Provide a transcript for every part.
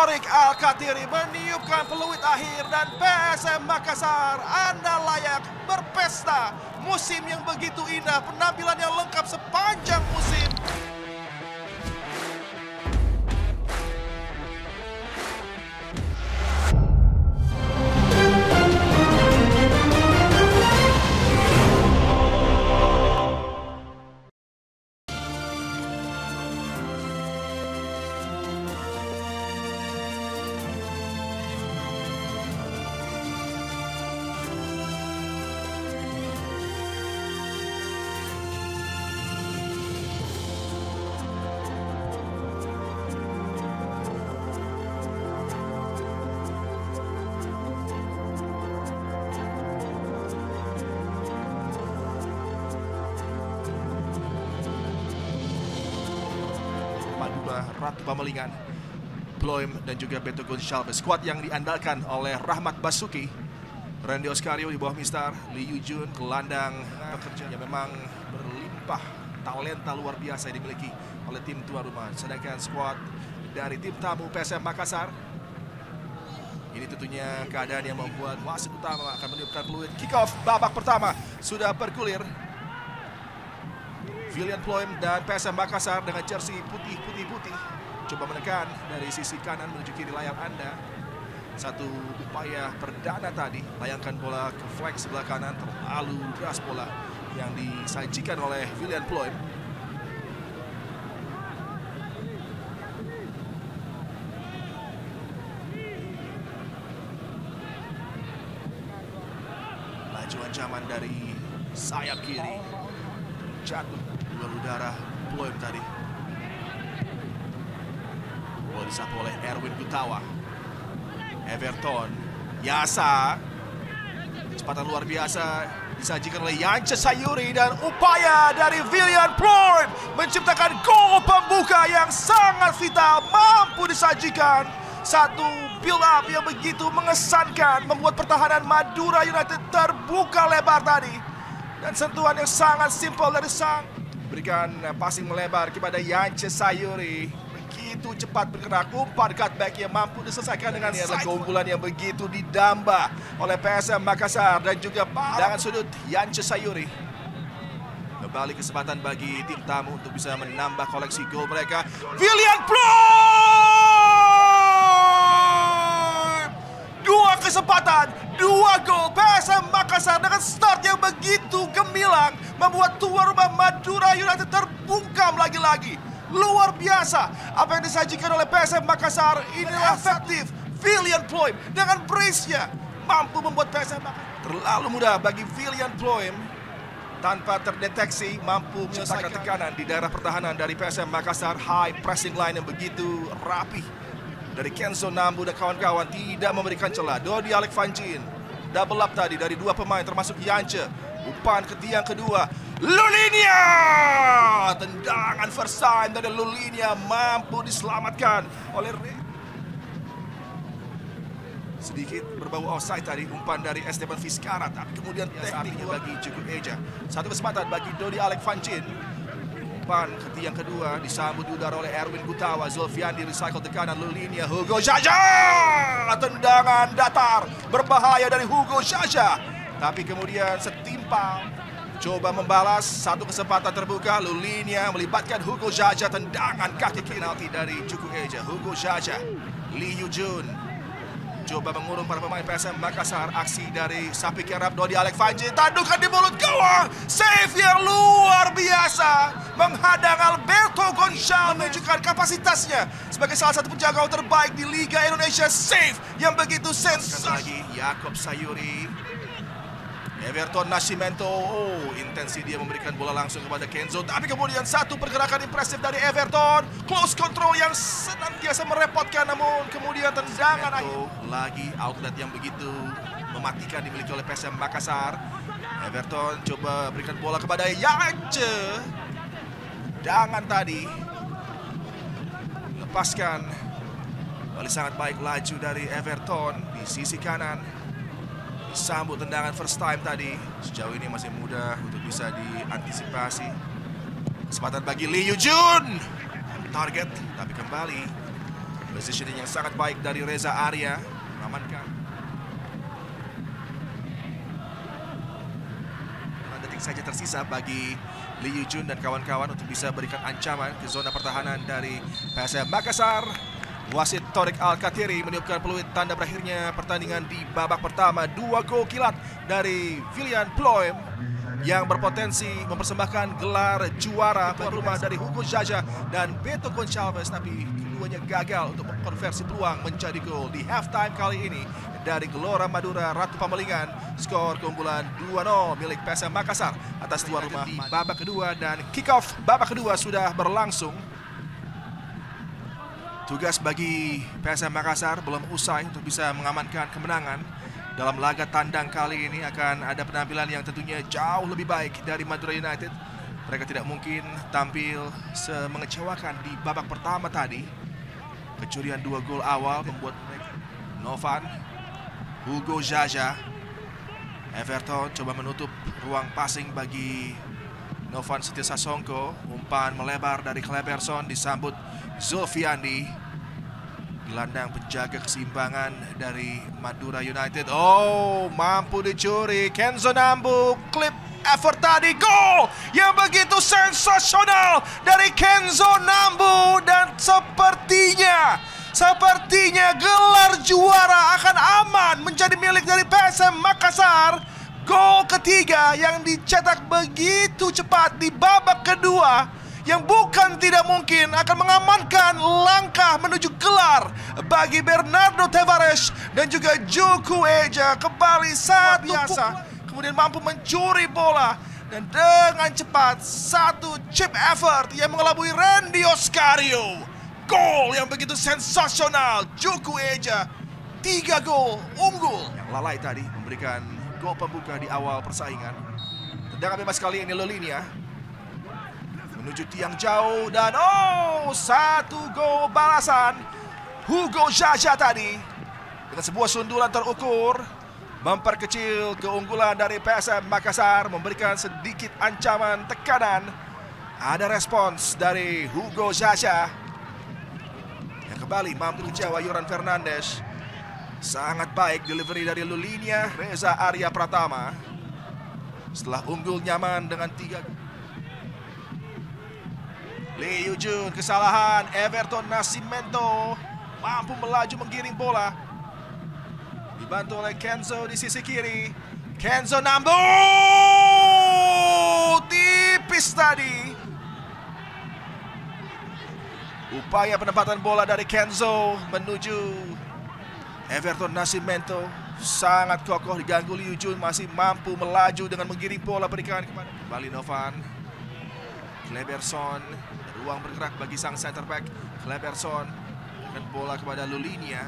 Torik Al-Katiri meniupkan peluit akhir dan PSM Makassar, Anda layak berpesta. Musim yang begitu indah, penampilan yang lengkap sepanjang musim. Ratu Pamelingan, Bloem dan juga Beto Gonçalves. Skuad yang diandalkan oleh Rahmat Basuki, Randy Oscario di bawah Mistar, Lee Yujun, gelandang pekerja yang memang berlimpah talenta luar biasa yang dimiliki oleh tim tuan rumah. Sedangkan skuad dari tim tamu PSM Makassar, ini tentunya keadaan yang membuat wasit utama akan meniupkan peluit. Kick off babak pertama sudah bergulir. William Bloem dan PSM Makassar dengan jersey putih coba menekan dari sisi kanan menuju kiri layar Anda. Satu upaya perdana tadi, layangkan bola ke flank sebelah kanan, terlalu keras bola yang disajikan oleh William Bloem. Laju ancaman dari sayap kiri, jatuh luar udara Bloem tadi. Bola disapu oleh Erwin Gutawa. Everton, Yasa, kecepatan luar biasa disajikan oleh Yance Sayuri dan upaya dari William Bloem menciptakan gol pembuka yang sangat vital, mampu disajikan. Satu build up yang begitu mengesankan, membuat pertahanan Madura United terbuka lebar tadi. Dan sentuhan yang sangat simpel dari sang berikan passing melebar kepada Yance Sayuri. Begitu cepat bergerak, umpan cutback yang mampu diselesaikan dengan keunggulan yang begitu didamba oleh PSM Makassar dan juga dengan sudut Yance Sayuri. Kembali kesempatan bagi tim tamu untuk bisa menambah koleksi gol mereka. William Bloem! Dua kesempatan, dua gol PSM Makassar dengan start yang begitu gemilang membuat tuan rumah Madura United terbungkam lagi-lagi. Luar biasa apa yang disajikan oleh PSM Makassar. Inilah efektif William Bloem dengan brace-nya mampu membuat PSM Makassar terlalu mudah bagi William Bloem tanpa terdeteksi mampu menyelesaikan tekanan di daerah pertahanan dari PSM Makassar. High pressing line yang begitu rapi dari Kenzo Nambu dan kawan-kawan tidak memberikan celah. Dodi Alek Vanjin double up tadi dari dua pemain termasuk Yance. Umpan ke tiang kedua, Lulinia, tendangan first time dari Lulinia mampu diselamatkan oleh sedikit berbau offside tadi umpan dari Esteban Vizcarra, tapi kemudian tekniknya bagi Cukup Eja. Satu kesempatan bagi Dodi Alek Vanjin. Umpan ke tiang kedua disambut di udara oleh Erwin Gutawa. Zulfian di recycle tekanan Lulinia. Hugo Jaja, tendangan datar berbahaya dari Hugo Jaja, tapi kemudian setimpal. Coba membalas, satu kesempatan terbuka. Lulinia melibatkan Hugo Jaja, tendangan kaki penalti dari Cukup Eja. Hugo Jaja, Lee Yujun coba mengurung para pemain PSM Makassar. Aksi dari sapi kerap Dodi Alek Vanjin, tandukan di mulut gawang, save yang luar biasa menghadang Alberto Gonçalves, menunjukkan kapasitasnya sebagai salah satu penjaga gawang terbaik di Liga Indonesia. Save yang begitu sensasional. Lagi Yakob Sayuri, Everton Nascimento, intensi dia memberikan bola langsung kepada Kenzo, tapi kemudian satu pergerakan impresif dari Everton, close control yang senantiasa merepotkan, namun kemudian tendangan lagi outlet yang begitu mematikan dimiliki oleh PSM Makassar. Everton coba berikan bola kepada Yance, tendangan tadi lepaskan. Kali sangat baik laju dari Everton di sisi kanan. Sambut tendangan first time tadi. Sejauh ini masih mudah untuk bisa diantisipasi. Kesempatan bagi Lee Yujun, target, tapi kembali Positioning yang sangat baik dari Reza Arya mengamankan. 5 detik saja tersisa bagi Lee Yujun dan kawan-kawan untuk bisa berikan ancaman ke zona pertahanan dari PSM Makassar. Wasit Torik Al-Katiri meniupkan peluit tanda berakhirnya pertandingan di babak pertama. 2 gol kilat dari William Ploem yang berpotensi mempersembahkan gelar juara tuan rumah dari Hugo Jaja dan Beto Gonçalves, tapi keduanya gagal untuk mengkonversi peluang menjadi gol di halftime kali ini dari Gelora Madura Ratu Pamalingan. Skor keunggulan 2-0 milik PSM Makassar atas tuan rumah di babak kedua, dan kick-off babak kedua sudah berlangsung. Tugas bagi PSM Makassar belum usai untuk bisa mengamankan kemenangan. Dalam laga tandang kali ini akan ada penampilan yang tentunya jauh lebih baik dari Madura United. Mereka tidak mungkin tampil semengecewakan di babak pertama tadi. Kecurian 2 gol awal membuat mereka. Novan, Hugo Jaja, Everton coba menutup ruang passing bagi Novan Setiosa Songko. Umpan melebar dari Kleberson disambut Zulfiandi. Gelandang penjaga keseimbangan dari Madura United. Oh, mampu dicuri. Kenzo Nambu, klip effort tadi, gol yang begitu sensasional dari Kenzo Nambu, dan sepertinya gelar juara akan aman menjadi milik dari PSM Makassar. Gol ketiga yang dicetak begitu cepat di babak kedua, yang bukan tidak mungkin akan mengamankan langkah menuju gelar bagi Bernardo Tavares dan juga Juku Eja. Kembali sangat biasa, kemudian mampu mencuri bola dan dengan cepat satu chip effort yang mengelabui Randy Oscario. Gol yang begitu sensasional, Juku Eja 3 gol unggul. Yang lalai tadi memberikan gol pembuka di awal persaingan. Tendangan bebas kali ini Lolinia menuju tiang jauh, dan satu gol balasan Hugo Jaja tadi dengan sebuah sundulan terukur memperkecil keunggulan dari PSM Makassar, memberikan sedikit ancaman tekanan. Ada respons dari Hugo Jaja yang kembali mampu menjawab Yoran Fernandes. Sangat baik delivery dari Lolinia. Reza Arya Pratama setelah unggul nyaman dengan 3. Lee Yujun, kesalahan. Everton Nascimento mampu melaju menggiring bola, dibantu oleh Kenzo di sisi kiri. Kenzo Nambu tipis tadi. Upaya penempatan bola dari Kenzo menuju Everton Nascimento sangat kokoh, diganggu. Lee Yujun masih mampu melaju dengan menggiring bola, berikan kepada kembali Novan. Kleberson, ruang bergerak bagi sang center back. Kleberson dengan bola kepada Lolinia,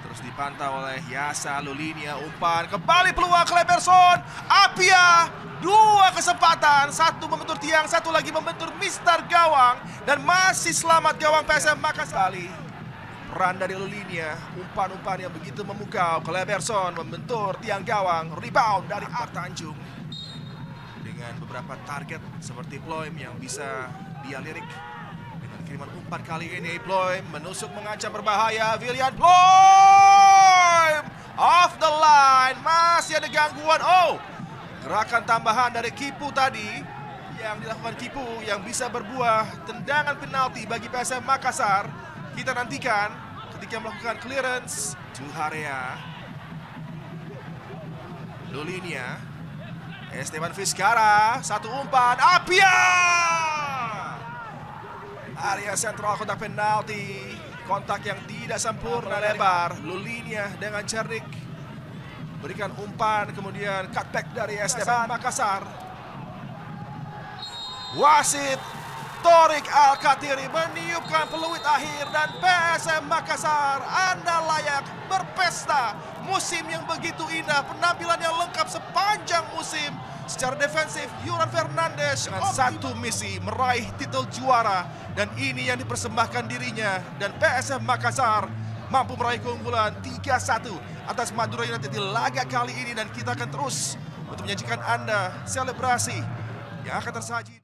terus dipantau oleh Yasa. Lolinia, umpan, kembali peluang Kleberson. Apia, 2 kesempatan, satu membentur tiang, satu lagi membentur Mister Gawang, dan masih selamat gawang PSM Makassar. Peran dari Lolinia, umpan-umpan yang begitu memukau. Kleberson membentur tiang gawang, rebound dari Akbar Tanjung dengan beberapa target seperti Ploem yang bisa dia lirik. Dengan kiriman umpan kali ini, Ploem menusuk mengancam berbahaya. William Ploem off the line, masih ada gangguan. Gerakan tambahan dari Kipu tadi yang dilakukan Kipu yang bisa berbuah tendangan penalti bagi PSM Makassar. Kita nantikan ketika melakukan clearance. Tuharea, Lolinia, Esteban Vizcara, satu umpan, Apia! Area sentral kotak penalti, kontak yang tidak sempurna lebar. Lolinia dengan cerdik berikan umpan, kemudian cutback dari Esteban Makassar. Wasit Torik Al-Katiri meniupkan peluit akhir, dan PSM Makassar, Anda layak berpesta. Musim yang begitu indah, penampilan yang lengkap sepanjang musim. Secara defensif, Yoran Fernandes dengan satu misi, meraih titel juara, dan ini yang dipersembahkan dirinya. Dan PSM Makassar mampu meraih keunggulan 3-1 atas Madura United di laga kali ini, dan kita akan terus untuk menyajikan Anda selebrasi yang akan tersaji.